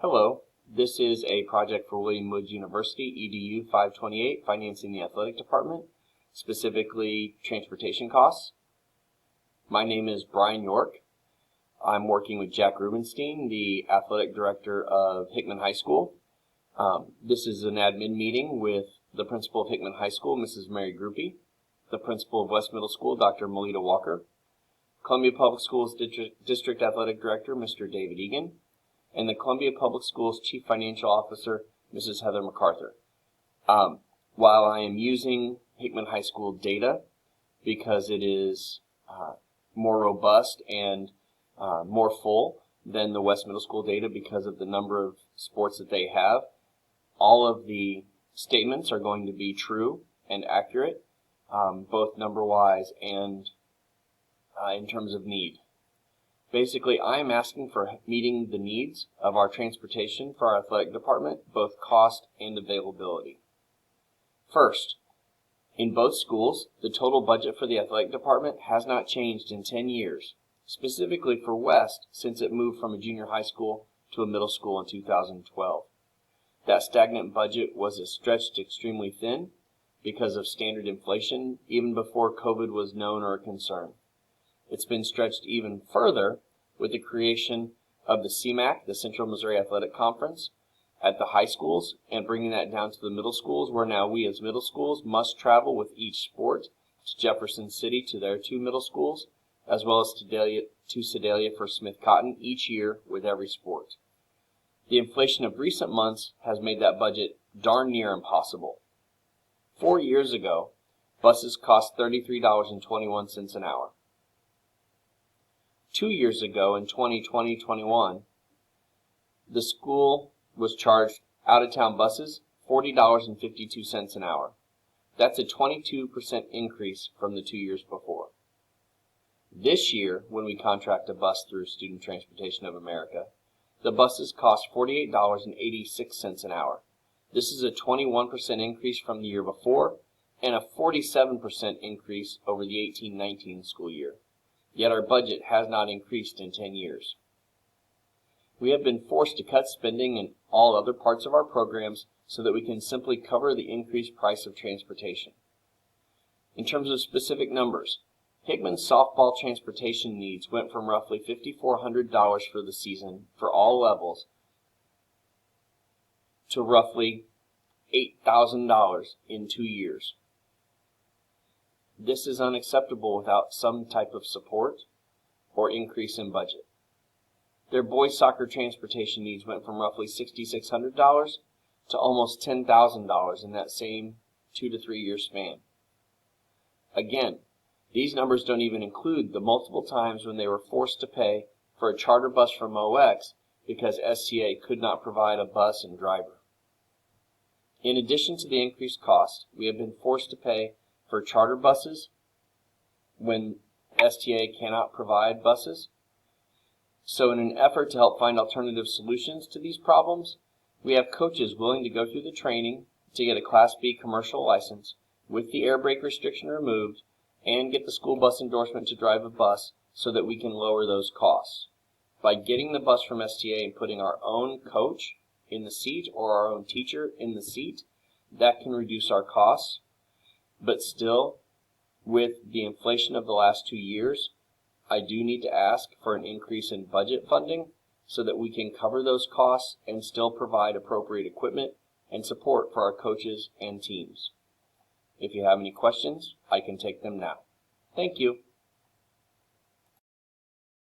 Hello, this is a project for William Woods University, EDU 528, financing the athletic department, specifically transportation costs. My name is Brian York. I'm working with Jack Rubenstein, the athletic director of Hickman High School. This is an admin meeting with the principal of Hickman High School, Mrs. Mary Groupie, the principal of West Middle School, Dr. Melita Walker, Columbia Public Schools District Athletic Director, Mr. David Egan, and the Columbia Public Schools Chief Financial Officer, Mrs. Heather MacArthur. While I am using Hickman High School data because it is more robust and more full than the West Middle School data because of the number of sports that they have, all of the statements are going to be true and accurate, both number-wise and in terms of need. Basically, I am asking for meeting the needs of our transportation for our athletic department, both cost and availability. First, in both schools, the total budget for the athletic department has not changed in 10 years, specifically for West since it moved from a junior high school to a middle school in 2012. That stagnant budget was stretched extremely thin because of standard inflation even before COVID was known or a concern. It's been stretched even further with the creation of the CMAC, the Central Missouri Athletic Conference, at the high schools, and bringing that down to the middle schools, where now we as middle schools must travel with each sport to Jefferson City to their 2 middle schools, as well as to Sedalia for Smith Cotton each year with every sport. The inflation of recent months has made that budget darn near impossible. 4 years ago, buses cost $33.21 an hour. 2 years ago, in 2020-21, the school was charged out-of-town buses $40.52 an hour. That's a 22% increase from the 2 years before. This year, when we contract a bus through Student Transportation of America, the buses cost $48.86 an hour. This is a 21% increase from the year before and a 47% increase over the 18-19 school year. Yet our budget has not increased in 10 years. We have been forced to cut spending in all other parts of our programs so that we can simply cover the increased price of transportation. In terms of specific numbers, Hickman's softball transportation needs went from roughly $5,400 for the season for all levels to roughly $8,000 in 2 years. This is unacceptable without some type of support or increase in budget. Their boys soccer transportation needs went from roughly $6,600 to almost $10,000 in that same 2 to 3 year span. Again, these numbers don't even include the multiple times when they were forced to pay for a charter bus from OX because STA could not provide a bus and driver. In addition to the increased cost, we have been forced to pay for charter buses when STA cannot provide buses. So in an effort to help find alternative solutions to these problems, we have coaches willing to go through the training to get a Class B commercial license with the air brake restriction removed and get the school bus endorsement to drive a bus so that we can lower those costs. By getting the bus from STA and putting our own coach in the seat or our own teacher in the seat, that can reduce our costs. But still, with the inflation of the last 2 years, I do need to ask for an increase in budget funding so that we can cover those costs and still provide appropriate equipment and support for our coaches and teams. If you have any questions, I can take them now. Thank you.